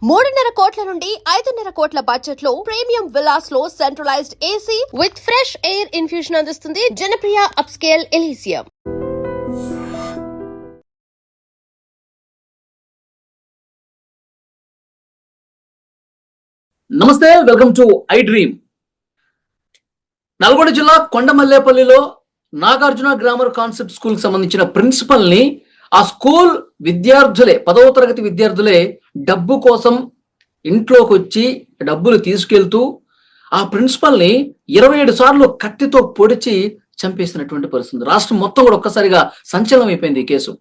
3.5 కోట్ల నుండి 5.5 కోట్ల బడ్జెట్ లో ప్రీమియం విల్లాస్ లో centralised AC with fresh air infusion అందిస్తుంది జనప్రియ అప్స్కేల్ ఎలీసియం. నమస్తే, welcome to I dream. Nalgonda జిల్లా కొండమల్లేపల్లిలో నాగార్జున గ్రామర్ కాన్సెప్ట్ స్కూల్ కి సంబంధించిన ప్రిన్సిపల్ ని ఆ స్కూల్ విద్యార్థులే 10వ తరగతి విద్యార్థులే డబ్బు కోసం ఇంట్లోకి వచ్చి డబ్బులు తీసుకెళ్తూ ఆ ప్రిన్సిపల్ ని 27 సార్లు కత్తితో పొడిచి చంపేసినటువంటి పరిస్థితి. రాష్ట్రం మొత్తం కూడా ఒక్కసారిగా సంచలనం అయిపోయింది ఈ కేసు.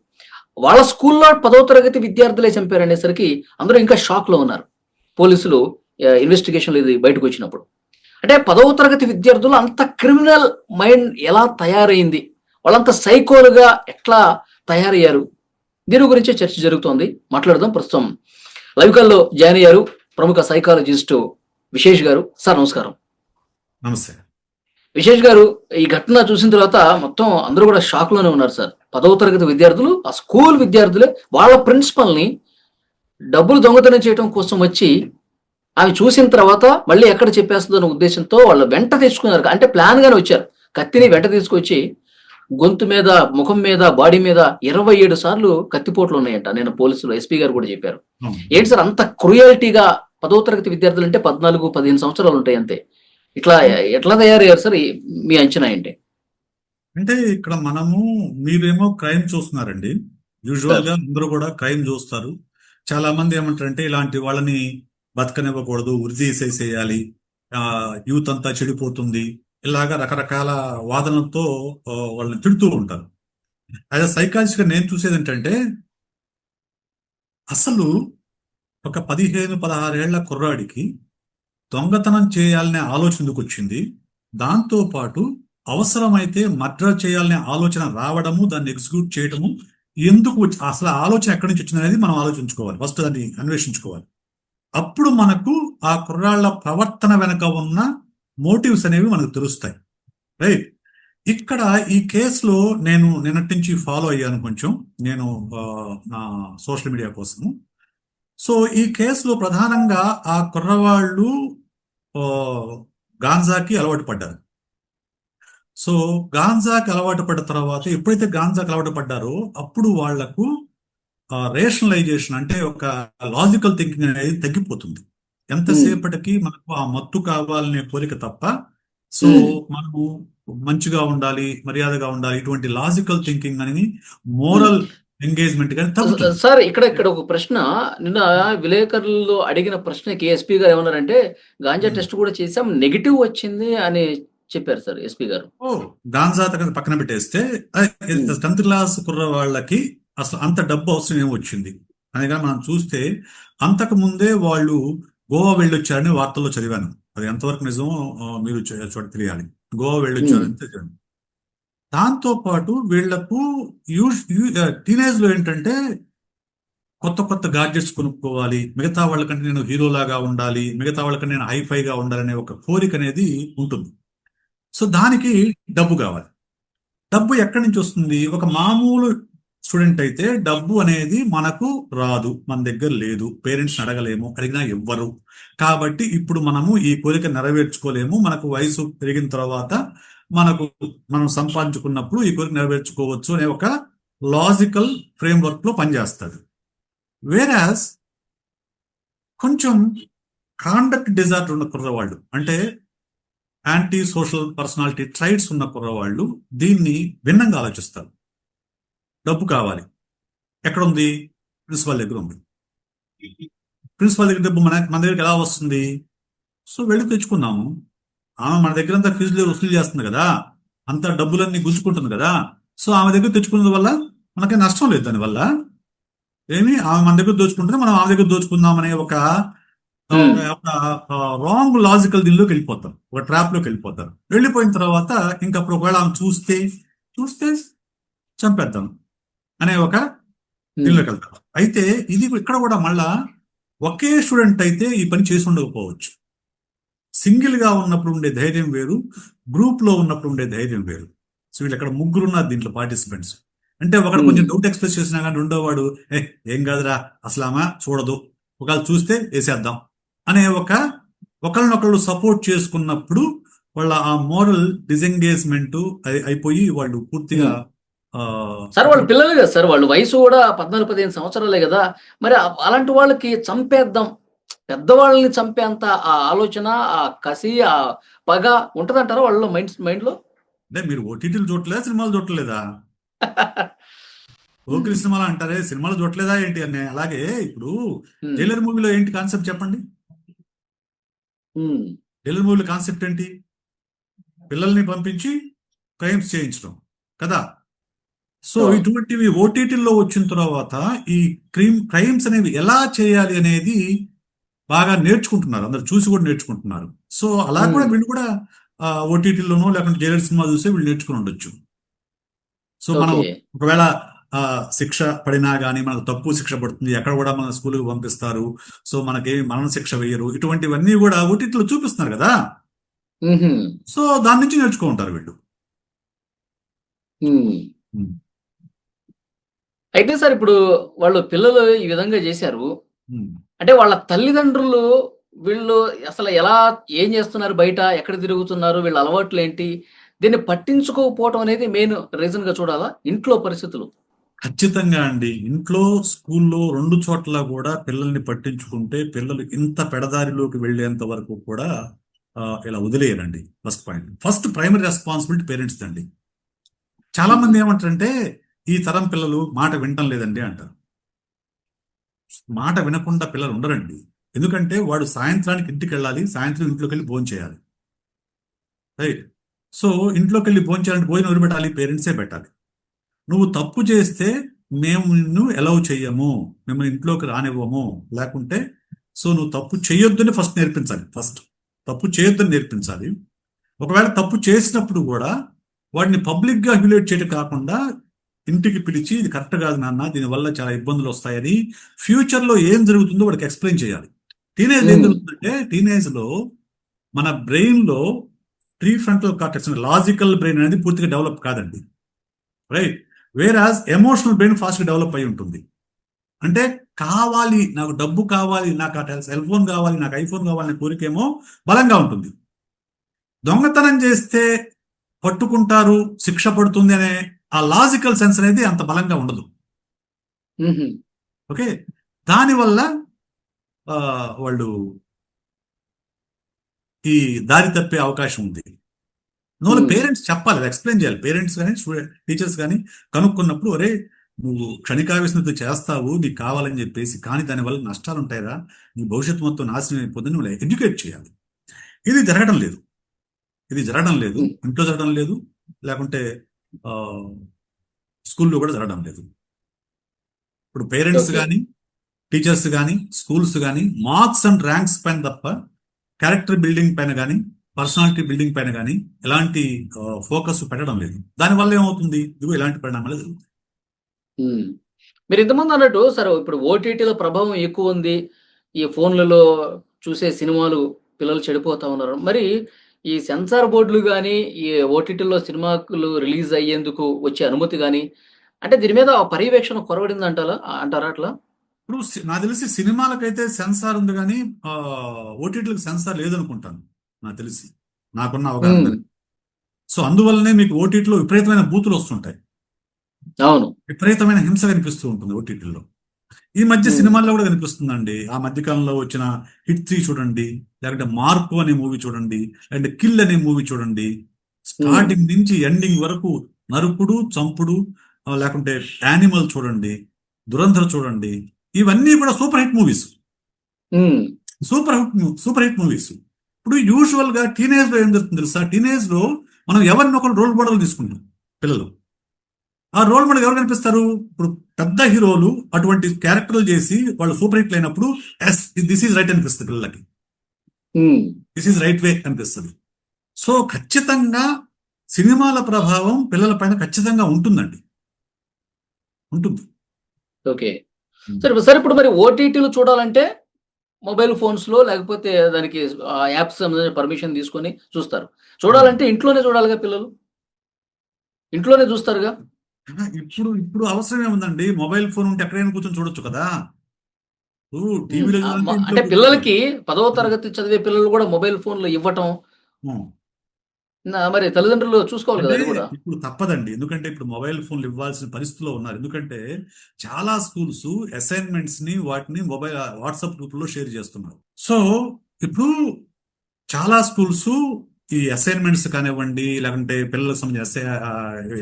వాళ్ళ స్కూల్లో 10వ తరగతి విద్యార్థులే చంపారనేసరికి అందరూ ఇంకా షాక్ లో ఉన్నారు. పోలీసులు ఇన్వెస్టిగేషన్ ఇది బయటకు వచ్చినప్పుడు అంటే 10వ తరగతి విద్యార్థులు అంత క్రిమినల్ మైండ్ ఎలా తయారైంది, వాళ్ళంత సైకోలుగా ఎట్లా తయారయ్యారు, దీని గురించే చర్చ జరుగుతోంది. మాట్లాడదాం. ప్రస్తుతం లైవ్ కాల్లో జాయిన్ అయ్యారు ప్రముఖ సైకాలజిస్ట్ విశేష్ గారు. సార్ నమస్కారం. నమస్తే విశేష్ గారు, ఈ ఘటన చూసిన తర్వాత మొత్తం అందరూ కూడా షాక్ లోనే ఉన్నారు సార్. 10వ తరగతి విద్యార్థులు, ఆ స్కూల్ విద్యార్థులే వాళ్ళ ప్రిన్సిపల్ ని డబ్బులు దొంగతనం చేయడం కోసం వచ్చి ఆమె చూసిన తర్వాత మళ్ళీ ఎక్కడ చెప్పేస్తుందన్న ఉద్దేశంతో వాళ్ళు వెంట తెచ్చుకున్నారు. అంటే ప్లాన్ గానే వచ్చారు. కత్తిని వెంట తీసుకొచ్చి గొంతు మీద, ముఖం మీద, బాడీ మీద 27 సార్లు కత్తిపోట్లు ఉన్నాయంట. నేను పోలీసులు ఎస్పీ గారు కూడా చెప్పారు. ఏంటి సార్ అంత క్రూయాలిటీగా 10వ తరగతి విద్యార్థులు అంటే 14-15 సంవత్సరాలు ఉంటాయి అంతే. ఇట్లా ఎట్లా తయారయ్యారు సార్? మీ అంచనా ఏంటి? అంటే ఇక్కడ మీరేమో క్రైమ్ చూస్తున్నారండి. యూజువల్ గా అందరూ కూడా క్రైమ్ చూస్తారు. చాలా మంది ఏమంటారంటే ఇలాంటి వాళ్ళని బతకనివ్వకూడదు, ఉరి తీసేసేయాలి, యూత్ అంతా చెడిపోతుంది, ఇలాగా రకరకాల వాదనలతో వాళ్ళని తిడుతూ ఉంటారు. యాజ్ అ సైకాలజిస్ట్ గా నేను చూసేది ఏంటంటే అసలు ఒక 15-16 ఏళ్ల కుర్రాడికి దొంగతనం చేయాలనే ఆలోచన ఎందుకు వచ్చింది, దాంతో పాటు అవసరమైతే మర్డర్ చేయాలనే ఆలోచన రావడము, దాన్ని ఎగ్జిక్యూట్ చేయడము ఎందుకు అసలు ఆలోచన ఎక్కడి నుంచి వచ్చింది అనేది మనం ఆలోచించుకోవాలి. ఫస్ట్ దాన్ని అన్వేషించుకోవాలి. అప్పుడు మనకు ఆ కుర్రాళ్ల ప్రవర్తన వెనక ఉన్న మోటివ్స్ అనేవి మనకు తెలుస్తాయి. రైట్. ఇక్కడ ఈ కేసులో నేను నిన్నటి నుంచి ఫాలో అయ్యాను కొంచెం, నేను నా సోషల్ మీడియా కోసము. సో ఈ కేసులో ప్రధానంగా ఆ కుర్రవాళ్ళు గాంజాకి అలవాటు పడ్డారు. సో గాంజాకి అలవాటు పడ్డ తర్వాత ఎప్పుడైతే గాంజాకి అలవాటు పడ్డారో అప్పుడు వాళ్లకు రేషనలైజేషన్ అంటే ఒక లాజికల్ థింకింగ్ అనేది తగ్గిపోతుంది. ఎంతసేపటికి మనకు ఆ మత్తు కావాలనే కోరిక తప్ప, సో మనము మంచిగా ఉండాలి, మర్యాదగా ఉండాలి, ఇటువంటి లాజికల్ థింకింగ్ అనేది మోరల్ ఎంగేజ్మెంట్ కానీ తగ్గుతుంది. సార్ ఇక్కడ ఒక ప్రశ్న, నిన్న విలేకరులు అడిగిన ప్రశ్నకి ఎస్పీ గారు ఏమన్నారంటే గాంజా టెస్ట్ కూడా చేసాం, నెగిటివ్ వచ్చింది అని చెప్పారు సార్ ఎస్పీ గారు. గాంజా పక్కన పెట్టేస్తే 10th క్లాస్ కుర్ర వాళ్ళకి అసలు అంత డబ్బు అవసరం ఏమొచ్చింది అనగా మనం చూస్తే అంతకు ముందే వాళ్ళు గోవా వెళ్ళొచ్చారని వార్తల్లో చదివాను. అది ఎంతవరకు నిజమో మీరు చోట తెలియాలి. గోవా వెళ్ళొచ్చారని చదివాను. దాంతో పాటు వీళ్లకు టీనేజ్ లో ఏంటంటే కొత్త కొత్త గాడ్జెట్స్ కొనుక్కోవాలి, మిగతా వాళ్ళకంటే నేను హీరోలాగా ఉండాలి, మిగతా వాళ్ళకంటే నేను హైఫైగా ఉండాలనే ఒక కోరిక అనేది ఉంటుంది. సో దానికి డబ్బు కావాలి. డబ్బు ఎక్కడి నుంచి వస్తుంది? ఒక మామూలు స్టూడెంట్ అయితే డబ్బు అనేది మనకు రాదు, మన దగ్గర లేదు, పేరెంట్స్ అడగలేము, అడిగినా ఇవ్వరు. కాబట్టి ఇప్పుడు మనము ఈ కోరిక నెరవేర్చుకోలేము. మనకు వయసు పెరిగిన తర్వాత మనం సంపాదించుకున్నప్పుడు ఈ కోరిక నెరవేర్చుకోవచ్చు అనే ఒక లాజికల్ ఫ్రేమ్వర్క్ లో పనిచేస్తుంది. వేరాస్ కొంచెం కాండక్ట్ డిజార్డర్ ఉన్న కుర్రవాళ్ళు, అంటే యాంటీ సోషల్ పర్సనాలిటీ ట్రైట్స్ ఉన్న కుర్రవాళ్ళు దీన్ని భిన్నంగా ఆలోచిస్తారు. డబ్బు కావాలి, ఎక్కడ ఉంది? ప్రిన్సిపల్ దగ్గర ఉంది. ప్రిన్సిపల్ దగ్గర డబ్బు మన దగ్గరికి ఎలా వస్తుంది? సో వెళ్ళి తెచ్చుకున్నాము. ఆమె మన దగ్గర అంతా ఫీజులు వసూలు చేస్తుంది కదా, అంత డబ్బులన్నీ గుంజుకుంటుంది కదా. సో ఆమె దగ్గర తెచ్చుకున్నది వల్ల మనకి నష్టం లేదు. దానివల్ల ఆమె మన దగ్గర దోచుకుంటుంది, మనం ఆమె దగ్గర దోచుకుందాం అనే ఒక రాంగ్ లాజికల్ దీనిలోకి వెళ్ళిపోతాం, ఒక ట్రాప్ లోకి వెళ్ళిపోతారు. వెళ్ళిపోయిన తర్వాత ఇంకప్పుడు ఒకవేళ ఆమె చూస్తే చంపేద్దాం అనే ఒక దీనిలోకి వెళ్తాం. అయితే ఇది ఇక్కడ కూడా మళ్ళా ఒకే స్టూడెంట్ అయితే ఈ పని చేసి ఉండకపోవచ్చు. సింగిల్ గా ఉన్నప్పుడు ఉండే ధైర్యం వేరు, గ్రూప్ లో ఉన్నప్పుడు ఉండే ధైర్యం వేరు. సో వీళ్ళు ఇక్కడ 3 ఉన్నారు దీంట్లో పార్టిసిపెంట్స్. అంటే ఒకడు కొంచెం డౌట్ ఎక్స్ప్రెస్ చేసినా కానీ రెండో వాడు ఏం కాదురా అసలు ఆమె చూడదు, ఒకవేళ చూస్తే వేసేద్దాం అనే ఒకళ్ళనొకళ్ళు సపోర్ట్ చేసుకున్నప్పుడు వాళ్ళ ఆ మోరల్ డిసెంగేజ్మెంట్ అయిపోయి వాళ్ళు పూర్తిగా సార్ వాళ్ళు పిల్లలు కదా సార్, వాళ్ళు వయసు కూడా 14-15 సంవత్సరాలే కదా. మరి అలాంటి వాళ్ళకి చంపేద్దాం, పెద్దవాళ్ళని చంపేంత ఆ ఆలోచన, ఆ కసి, ఆ పగ ఉంటదంటారా వాళ్ళ మైండ్ లో? అంటే మీరు ఓటీటీలు చూడలేదా, సినిమాలు చూడలేదా? ఓకిరి సినిమాలు అంటారే, సినిమాలు చూడలేదా ఏంటి అని. అలాగే ఇప్పుడు జైలర్ మూవీలో ఏంటి కాన్సెప్ట్ చెప్పండి? జైలర్ మూవీలో కాన్సెప్ట్ ఏంటి? పిల్లల్ని పంపించి క్రైమ్స్ చేయించడం కదా. సో ఇటువంటివి ఓటీటీల్లో వచ్చిన తర్వాత ఈ క్రైమ్స్ అనేవి ఎలా చేయాలి అనేది బాగా నేర్చుకుంటున్నారు, అందరు చూసి కూడా నేర్చుకుంటున్నారు. సో అలా కూడా వీళ్ళు కూడా ఓటీటీలోనో లేకుంటే జైలర్ సినిమా చూసి వీళ్ళు నేర్చుకుని ఉండొచ్చు. సో మనం ఒకవేళ శిక్ష పడినా కానీ మనకు తక్కువ శిక్ష పడుతుంది, ఎక్కడ కూడా మన స్కూల్కి పంపిస్తారు, సో మనకి మరణ శిక్ష వేయరు, ఇటువంటివన్నీ కూడా ఓటీటీలో చూపిస్తున్నారు కదా. సో దాని నుంచి నేర్చుకుంటారు వీళ్ళు. అయితే సార్ ఇప్పుడు వాళ్ళు పిల్లలు ఈ విధంగా చేశారు అంటే వాళ్ళ తల్లిదండ్రులు వీళ్ళు అసలు ఏం చేస్తున్నారు, బయట ఎక్కడ తిరుగుతున్నారు, వీళ్ళ అలవాట్లు ఏంటి, దీన్ని పట్టించుకోకపోవటం అనేది మెయిన్ రీజన్ గా చూడాలా ఇంట్లో పరిస్థితులు? ఖచ్చితంగా అండి. ఇంట్లో, స్కూల్లో 2 చోట్ల కూడా పిల్లల్ని పట్టించుకుంటే పిల్లలు ఇంత పెడదారిలోకి వెళ్ళేంత వరకు కూడా ఇలా వదిలేయరండి. First point. First primary responsibility parents అండి. చాలా మంది ఏమంటారంటే ఈ తరం పిల్లలు మాట వినటం లేదండి అంటారు. మాట వినకుండా పిల్లలు ఉండరండి. ఎందుకంటే వాడు సాయంత్రానికి ఇంటికి వెళ్ళాలి, సాయంత్రం ఇంట్లోకి వెళ్ళి భోజనం చేయాలి, రైట్? సో ఇంట్లోకి వెళ్ళి భోజనం చేయాలంటే భోజనం ఎవరు పెట్టాలి? పేరెంట్సే పెట్టాలి. నువ్వు తప్పు చేస్తే మేము నిన్ను ఎలౌ చెయ్యము, మిమ్మల్ని ఇంట్లోకి రానివ్వము, లేకుంటే సో నువ్వు తప్పు చేయొద్దని ఫస్ట్ నేర్పించాలి. ఫస్ట్ తప్పు చేయొద్దని నేర్పించాలి. ఒకవేళ తప్పు చేసినప్పుడు కూడా వాడిని పబ్లిక్గా హ్యూమిలేట్ చేయడం కాకుండా ఇంటికి పిలిచి ఇది కరెక్ట్ కాదు నాన్న, దీనివల్ల చాలా ఇబ్బందులు వస్తాయని ఫ్యూచర్లో ఏం జరుగుతుందో వాడికి ఎక్స్ప్లెయిన్ చేయాలి. టీనేజ్ ఏం జరుగుతుందంటే టీనేజ్లో మన బ్రెయిన్లో ప్రీఫ్రంటల్ కార్టెక్స్, లాజికల్ బ్రెయిన్ అనేది పూర్తిగా డెవలప్ కాదండి, రైట్? వేరాజ్ ఎమోషనల్ బ్రెయిన్ ఫాస్ట్గా డెవలప్ అయి ఉంటుంది. అంటే కావాలి, నాకు డబ్బు కావాలి, నాకు ఆ సెల్ ఫోన్ కావాలి, నాకు ఐఫోన్ కావాలనే కోరికేమో బలంగా ఉంటుంది. దొంగతనం చేస్తే పట్టుకుంటారు, శిక్ష పడుతుంది అనే ఆ లాజికల్ సెన్స్ అనేది అంత బలంగా ఉండదు. ఓకే, దానివల్ల వాళ్ళు ఈ దారి తప్పే అవకాశం ఉంది. నువ్వు పేరెంట్స్ చెప్పాలి, ఎక్స్ప్లెయిన్ చేయాలి. పేరెంట్స్ కానీ టీచర్స్ కానీ కనుక్కున్నప్పుడు, ఒరే నువ్వు క్షణికావేశంతో చేస్తావు, నీకు కావాలని చెప్పేసి, కానీ దానివల్ల నష్టాలు ఉంటాయిరా, నీ భవిష్యత్తు మొత్తం నాశనం అయిపోతుంది, నువ్వు ఎడ్యుకేట్ చేయాలి. ఇది జరగడం లేదు, ఇంట్లో జరగడం లేదు, లేకుంటే స్కూల్లో కూడా జరగడం లేదు. ఇప్పుడు పేరెంట్స్ కానీ టీచర్స్ కానీ స్కూల్స్ కానీ మార్క్స్ అండ్ ర్యాంక్స్ పైన తప్ప క్యారెక్టర్ బిల్డింగ్ పైన కానీ పర్సనాలిటీ బిల్డింగ్ పైన కానీ ఎలాంటి ఫోకస్ పెట్టడం లేదు. దానివల్ల ఏమవుతుంది, ఇదిగో ఇలాంటి పరిణామాలు జరుగుతాయి. మీరు ఇంతమంది అన్నట్టు సరే, ఇప్పుడు ఓటీటీలో ప్రభావం ఎక్కువ ఉంది, ఈ ఫోన్లలో చూసే సినిమాలు పిల్లలు చెడిపోతా ఉన్నారు. మరి ఈ సెన్సార్ బోర్డులు కానీ ఈ ఓటీటీలో సినిమాలు రిలీజ్ అయ్యేందుకు వచ్చే అనుమతి కానీ, అంటే దీని మీద పర్యవేక్షణ కొరవడింది అంటారా అట్లా? ఇప్పుడు నాకు తెలిసి సినిమాలకైతే సెన్సార్ ఉంది కానీ ఓటీటీలకు సెన్సార్ లేదనుకుంటాను, నాకు తెలిసి, నాకున్న అవగాహన. సో అందువల్లనే మీకు ఓటీటీలో విపరీతమైన బూతులు వస్తుంటాయి, అవును, విపరీతమైన హింస కనిపిస్తూ ఉంటుంది ఓటీటీలో. ఈ మధ్య సినిమాల్లో కూడా కనిపిస్తుందండి. ఆ మధ్యకాలంలో వచ్చిన హిట్ 3 చూడండి, లేకుంటే మార్కో అనే మూవీ చూడండి, లేదంటే కిల్ అనే మూవీ చూడండి. స్టార్టింగ్ నుంచి ఎండింగ్ వరకు నరుకుడు, చంపుడు, లేకుంటే యానిమల్ చూడండి, దురంధర్ చూడండి, ఇవన్నీ కూడా super hit movies. Super hit movies. ఇప్పుడు యూజువల్ గా టీనేజ్ లో ఏం జరుగుతుంది తెలుసా? టీనేజ్ లో మనం ఎవరినొకరు రోల్ మోడల్ తీసుకుంటాం. పిల్లలు ఆ రోల్ మోడల్ ఎవరు కనిపిస్తారు? ఇప్పుడు పెద్ద హీరోలు అటువంటి క్యారెక్టర్లు చేసి వాళ్ళు సూపర్ హిట్ అయినప్పుడు దిస్ ఈజ్ రైట్ అనిపిస్తుంది పిల్లలకి, దిస్ ఈజ్ రైట్ వే అనిపిస్తుంది. సో ఖచ్చితంగా సినిమాల ప్రభావం పిల్లల పైన ఖచ్చితంగా ఉంటుందండి, ఉంటుంది. ఓకే, సరే ఇప్పుడు మరి ఓటీటీలు చూడాలంటే మొబైల్ ఫోన్స్ లో, లేకపోతే దానికి యాప్స్ పర్మిషన్ తీసుకొని చూస్తారు. చూడాలంటే ఇంట్లోనే చూడాలిగా, పిల్లలు ఇంట్లోనే చూస్తారుగా. ఇప్పుడు అవసరం ఏముందండి, మొబైల్ ఫోన్ ఉంటే ఎక్కడైనా కూర్చొని చూడొచ్చు కదా. టీవీలో ఇంట్లో అంటే కూర్చోరు. పిల్లలకి 10వ తరగతి చదివే పిల్లలు కూడా మొబైల్ ఫోన్లు ఇవ్వటం ఉమ్. మరి తల్లిదండ్రులు చూసుకోవాలి కదా అంటే అది కూడా. ఇప్పుడు తప్పదండి, ఎందుకంటే ఇప్పుడు మొబైల్ ఫోన్లు ఇవ్వాల్సిన పరిస్థితిలో ఉన్నారు. ఎందుకంటే చాలా స్కూల్స్ అసైన్మెంట్స్ ని వాటిని మొబైల్ వాట్సాప్ గ్రూప్ లో షేర్ చేస్తున్నారు. సో ఇప్పుడు చాలా స్కూల్స్ ఈ అసైన్మెంట్స్ కానివ్వండి, లేకుంటే పిల్లలకు సంబంధించిన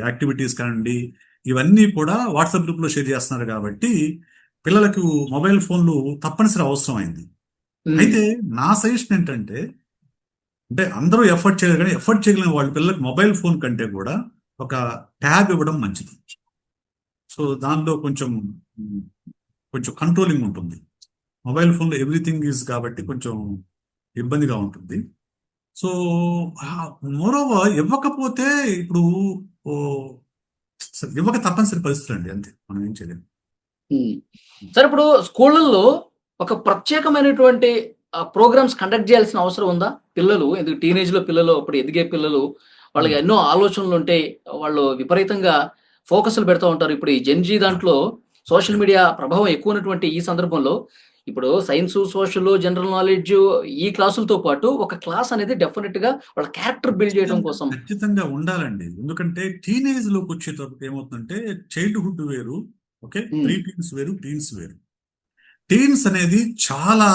యాక్టివిటీస్ కానివ్వండి, ఇవన్నీ కూడా వాట్సాప్ గ్రూప్ లో షేర్ చేస్తున్నారు. కాబట్టి పిల్లలకు మొబైల్ ఫోన్లు తప్పనిసరి అవసరం అయింది. ఉమ్, అయితే నా సజెషన్ ఏంటంటే, అంటే అందరూ ఎఫర్ట్ చేయరు, కానీ ఎఫర్ట్ చేయగలిగిన వాళ్ళ పిల్లలకు మొబైల్ ఫోన్ కంటే కూడా ఒక ట్యాబ్ ఇవ్వడం మంచిది. సో దానిలో కొంచెం కొంచెం కంట్రోలింగ్ ఉంటుంది. మొబైల్ ఫోన్లో ఎవ్రీథింగ్ ఈజ్ కాబట్టి కొంచెం ఇబ్బందిగా ఉంటుంది. సో మోరోవర్ ఇవ్వకపోతే ఇప్పుడు ఓ, ఇవ్వక తప్పనిసరి పరిస్థితులు అండి, అంతే, మనం ఏం చేయలేము. ఉమ్. సరే, ఇప్పుడు స్కూళ్ళల్లో ఒక ప్రత్యేకమైనటువంటి ప్రోగ్రామ్స్ కండక్ట్ చేయాల్సిన అవసరం ఉందా? పిల్లలు ఎందుకు టీనేజ్ లో పిల్లలు, అప్పుడు ఎదిగే పిల్లలు, వాళ్ళకి ఎన్నో ఆలోచనలు ఉంటాయి, వాళ్ళు విపరీతంగా ఫోకస్లు పెడతా ఉంటారు. ఇప్పుడు ఈ జెన్జీ దాంట్లో సోషల్ మీడియా ప్రభావం ఎక్కువ ఉన్నటువంటి ఈ సందర్భంలో ఇప్పుడు సైన్స్, సోషల్, జనరల్ నాలెడ్జ్ ఈ క్లాసులతో పాటు ఒక క్లాస్ అనేది డెఫినెట్ గా వాళ్ళ క్యారెక్టర్ బిల్డ్ చేయడం కోసం. ఖచ్చితంగా ఉండాలండి, ఎందుకంటే టీనేజ్ లోకి వచ్చేటప్పుడు ఏమవుతుందంటే చైల్డ్హుడ్ వేరు, ఓకే, ఉమ్, ప్రీ టీన్స్ వేరు, టీన్స్ వేరు. టీన్స్ అనేది చాలా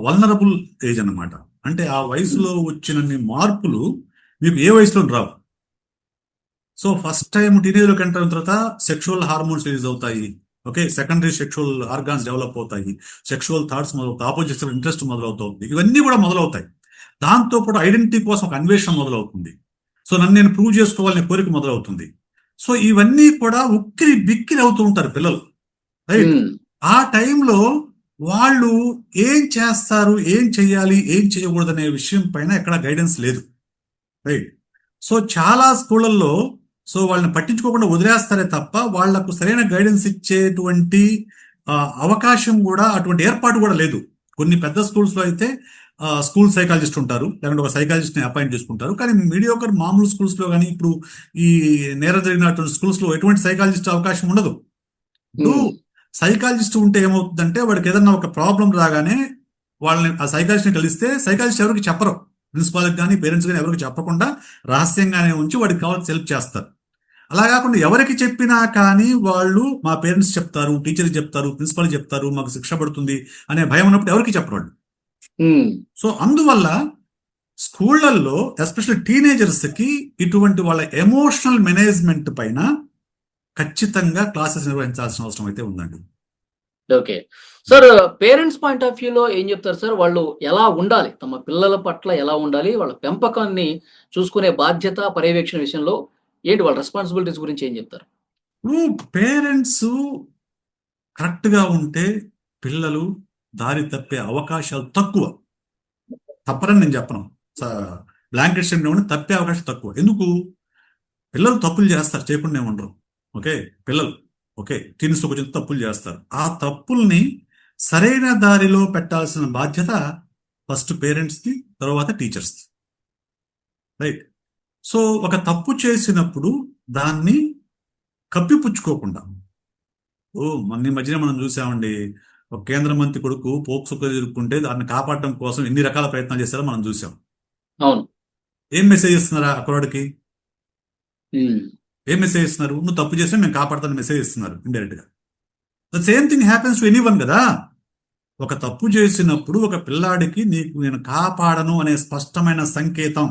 వల్నరబుల్ ఏజ్ అన్నమాట. అంటే ఆ వయసులో వచ్చినన్ని మార్పులు మీకు ఏ వయసులో రావు. సో ఫస్ట్ టైం టీనేజ్లోకి ఎంటర్ అయిన తర్వాత సెక్షువల్ హార్మోన్స్ రిలీజ్ అవుతాయి, okay, secondary sexual organs develop అవుతాయి, సెక్షువల్ థాట్స్ మొదలవుతాయి, ఆపోజిట్ ఇంట్రెస్ట్ మొదలవుతుంది, ఇవన్నీ కూడా మొదలవుతాయి. దాంతో పాటు ఐడెంటిటీ కోసం ఒక అన్వేషణ మొదలవుతుంది. సో నన్ను నేను ప్రూవ్ చేసుకోవాలనే కోరిక మొదలవుతుంది. సో ఇవన్నీ కూడా ఉక్కిరి బిక్కిరి అవుతూ ఉంటారు పిల్లలు, రైట్? ఉమ్, ఆ టైంలో వాళ్ళు ఏం చేస్తారు, ఏం చెయ్యాలి, ఏం చేయకూడదు అనే విషయం పైన ఎక్కడ గైడెన్స్ లేదు, రైట్? సో చాలా స్కూళ్ళల్లో సో వాళ్ళని పట్టించుకోకుండా వదిలేస్తారే తప్ప వాళ్లకు సరైన గైడెన్స్ ఇచ్చేటువంటి అవకాశం కూడా, అటువంటి ఏర్పాటు కూడా లేదు. కొన్ని పెద్ద స్కూల్స్ లో అయితే స్కూల్ సైకాలజిస్ట్ ఉంటారు, లేకుంటే ఒక సైకాలజిస్ట్ ని అపాయింట్ చేసుకుంటారు. కానీ మీడియోకర్ మామూలు స్కూల్స్ లో కానీ, ఇప్పుడు ఈ నేర జరిగినటువంటి స్కూల్స్ లో ఎటువంటి సైకాలజిస్ట్ అవకాశం ఉండదు. ఇప్పుడు ఉమ్, సైకాలజిస్ట్ ఉంటే ఏమవుతుందంటే వాడికి ఏదన్నా ఒక ప్రాబ్లం రాగానే వాళ్ళని ఆ సైకాలజిస్ట్ ని కలిస్తే సైకాలజిస్ట్ ఎవరికి చెప్పరు, ప్రిన్సిపాల్కి కానీ పేరెంట్స్ కానీ ఎవరికి చెప్పకుండా రహస్యంగానే ఉంచి వాడికి కావాల్సి హెల్ప్ చేస్తారు. అలా కాకుండా ఎవరికి చెప్పినా కానీ వాళ్ళు మా పేరెంట్స్ చెప్తారు, టీచర్కి చెప్తారు, ప్రిన్సిపాల్ చెప్తారు, మాకు శిక్ష పడుతుంది అనే భయం ఉన్నప్పుడు ఎవరికి చెప్పరు వాళ్ళు. ఉమ్, సో అందువల్ల స్కూళ్లలో ఎస్పెషల్లీ టీనేజర్స్ కి ఇటువంటి వాళ్ళ ఎమోషనల్ మేనేజ్మెంట్ పైన ఖచ్చితంగా క్లాసెస్ నిర్వహించాల్సిన అవసరం అయితే ఉందండి. Okay sir, parents point of వ్యూలో ఏం చెప్తారు సార్? వాళ్ళు ఎలా ఉండాలి, తమ పిల్లల పట్ల ఎలా ఉండాలి, వాళ్ళ పెంపకాన్ని చూసుకునే బాధ్యత, పర్యవేక్షణ విషయంలో ఏంటి వాళ్ళ రెస్పాన్సిబిలిటీస్ గురించి ఏం చెప్తారు? పేరెంట్స్ కరెక్ట్ గా ఉంటే పిల్లలు దారి తప్పే అవకాశాలు తక్కువ. తప్పరని నేను చెప్పను, బ్లాంకెట్ స్టేట్మెంట్ తప్పే అవకాశం తక్కువ. ఎందుకు? పిల్లలు తప్పులు చేస్తారు, చేయకుండా ఏమంటారు, ఓకే, పిల్లలు ఓకే టీన్స్ కొంచెం తప్పులు చేస్తారు. ఆ తప్పుల్ని సరైన దారిలో పెట్టాల్సిన బాధ్యత ఫస్ట్ పేరెంట్స్కి, తర్వాత టీచర్స్కి, రైట్? సో ఒక తప్పు చేసినప్పుడు దాన్ని కప్పిపుచ్చుకోకుండా, మొన్న మధ్యన మనం చూసామండి, ఒక కేంద్ర మంత్రి కొడుకు పోక్సో ఎదుర్కొంటే దాన్ని కాపాడటం కోసం ఎన్ని రకాల ప్రయత్నాలు చేశారో మనం చూసాం. అవును. ఏం మెసేజ్ ఇస్తున్నారా అక్కడికి? ఉమ్, ఏం మెసేజ్ ఇస్తున్నారు? నువ్వు తప్పు చేసినా మేము కాపాడుతాను మెసేజ్ ఇస్తున్నారు ఇండైరెక్ట్ గా. The same thing happens to anyone కదా. ఒక తప్పు చేసినప్పుడు ఒక పిల్లాడికి నీకు నేను కాపాడను అనే స్పష్టమైన సంకేతం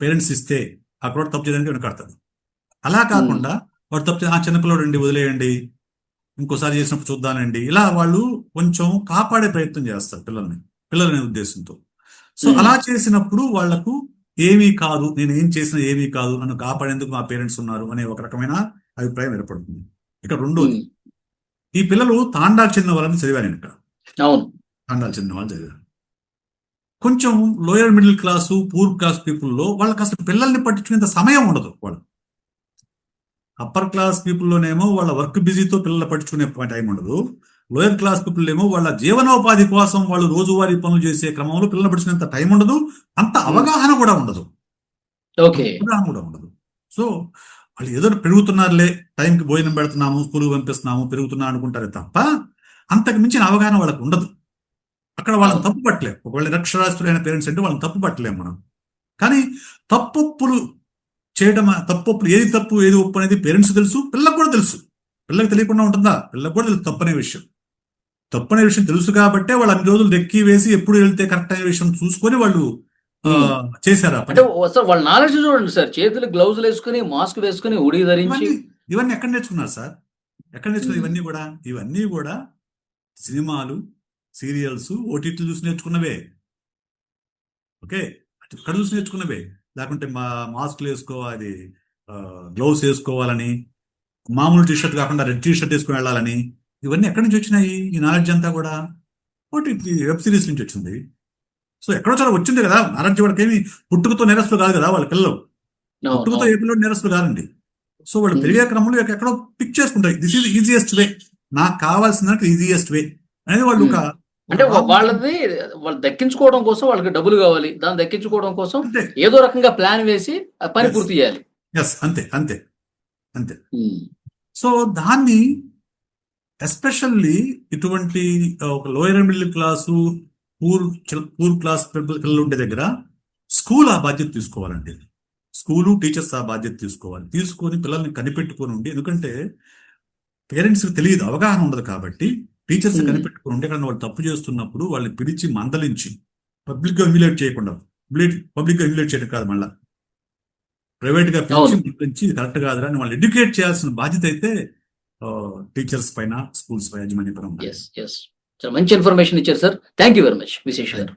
పేరెంట్స్ ఇస్తే అక్కడ తప్పు చేయడానికి వెనకాడతాడు. అలా కాకుండా వాడు తప్పు చిన్నపిల్లడు అండి వదిలేయండి, ఇంకోసారి చేసినప్పుడు చూద్దానండి, ఇలా వాళ్ళు కొంచెం కాపాడే ప్రయత్నం చేస్తారు పిల్లలనే ఉద్దేశంతో. సో అలా చేసినప్పుడు వాళ్లకు ఏమీ కాదు, నేను ఏం చేసినా ఏమీ కాదు, నన్ను కాపాడేందుకు మా పేరెంట్స్ ఉన్నారు అనే ఒక రకమైన అభిప్రాయం ఏర్పడుతుంది. ఇక్కడ రెండోది, ఈ పిల్లలు తాండాకు చెందిన వాళ్ళని చదివాను ఇక్కడ. అవును, తాండాకు చెందిన వాళ్ళు చదివాను. కొంచెం lower middle class, poor class పీపుల్లో వాళ్ళకి అసలు పిల్లల్ని పట్టించుకునేంత సమయం ఉండదు. వాళ్ళు అప్పర్ క్లాస్ పీపుల్లోనేమో వాళ్ళ వర్క్ బిజీతో పిల్లలు పట్టించుకునే టైం ఉండదు. లోయర్ క్లాస్ పీపుల్ ఏమో వాళ్ళ జీవనోపాధి కోసం వాళ్ళు రోజువారీ పనులు చేసే క్రమంలో పిల్లలు పట్టించుకునేంత టైం ఉండదు, అంత అవగాహన కూడా ఉండదు. సో వాళ్ళు ఏదో పెరుగుతున్నారులే, టైంకి భోజనం పెడుతున్నాము, స్కూల్కి పంపిస్తున్నాము, పెరుగుతున్నా అనుకుంటారే తప్ప అంతకు మించిన అవగాహన వాళ్ళకు ఉండదు. అక్కడ వాళ్ళని అవును. తప్పు పట్టలేం. ఒకవేళ నిరక్షరాస్యులైన పేరెంట్స్ అంటే వాళ్ళని తప్పు పట్టలేం మనం. కానీ తప్పొప్పులు చేయడం, తప్పొప్పులు ఏది తప్పు ఏది ఒప్పు అనేది పేరెంట్స్ తెలుసు, పిల్లలకు కూడా తెలుసు. పిల్లలకు తెలియకుండా ఉంటుందా? పిల్లలకు కూడా తెలుసు తప్పనే విషయం. తప్పనే విషయం తెలుసు కాబట్టే వాళ్ళు అన్ని రోజులు డెక్కి వేసి ఎప్పుడు వెళ్తే కరెక్ట్ అనే విషయం చూసుకొని వాళ్ళు చేశారు ఆ అంటే పని. సార్ వాళ్ళ నాలెడ్జ్ చూడండి సార్, చేతులు గ్లౌజులు వేసుకుని మాస్క్ వేసుకుని ఉడి ధరించి. ఇవన్నీ ఎక్కడ నేర్చుకున్నారు సార్? ఎక్కడ నేర్చుకున్నారు ఇవన్నీ కూడా సినిమాలు, సీరియల్స్, ఓటీటీలు చూసి నేర్చుకున్నవే. ఓకే, ఎక్కడ చూసి నేర్చుకున్నవే. లేకుంటే మాస్క్లు వేసుకోవాలి, గ్లౌస్ వేసుకోవాలని, మామూలు టీషర్ట్ కాకుండా రెడ్ టీషర్ట్ వేసుకుని వెళ్ళాలని, ఇవన్నీ ఎక్కడి నుంచి వచ్చినాయి? ఈ నాలెడ్జ్ అంతా కూడా ఓటీటీ వెబ్ సిరీస్ నుంచి వచ్చింది. సో ఎక్కడో చాలా వచ్చింది కదా నాలెడ్జ్. వాడికి ఏమి పుట్టుకతో నేరస్తులు కాదు కదా వాళ్ళ పిల్లలు. పుట్టుకతో ఏ పిల్లలు నేరస్తులు కాదండి. సో వాళ్ళు పెరిగే క్రమంలో ఎక్కడో పిక్ చేసుకుంటారు. దిస్ ఈజ్ ఈజియెస్ట్ వే, నాకు కావాల్సిన ఈజియెస్ట్ వే అనేది వాళ్ళు ఒక అంటే వాళ్ళది వాళ్ళు దక్కించుకోవడం కోసం, వాళ్ళకి డబ్బులు కావాలి, దాన్ని దక్కించుకోవడం కోసం అంతే. ఏదో రకంగా ప్లాన్ వేసి ఆ పని పూర్తి చేయాలి. ఎస్, అంతే అంతే అంతే. సో దాన్ని ఎస్పెషల్లీ ఇటువంటి ఒక lower middle class, poor class పిల్లలు ఉండే దగ్గర స్కూల్ ఆ బాధ్యత తీసుకోవాలండి. స్కూలు, టీచర్స్ ఆ బాధ్యత తీసుకొని పిల్లల్ని కనిపెట్టుకొని ఉండి, ఎందుకంటే పేరెంట్స్కి తెలియదు, అవగాహన ఉండదు కాబట్టి టీచర్స్ కనిపెట్టుకుని ఉండి ఎక్కడ వాళ్ళు తప్పు చేస్తున్నప్పుడు వాళ్ళని పిలిచి మందలించి, పబ్లిక్గా హ్యూమిలేట్ చేయకుండా, పబ్లిక్గా హ్యూమిలేట్ చేయడం కాదు, మళ్ళీ ప్రైవేట్గా పిలిచి మందలించి ఇది కరెక్ట్ కాదురా అని వాళ్ళు ఎడ్యుకేట్ చేయాల్సిన బాధ్యత అయితే టీచర్స్ పైన, స్కూల్స్ పైన, యాజమాన్య పైన. చాలా మంచి ఇన్ఫర్మేషన్ ఇచ్చారు sir. Thank you very much Vishesh గారు.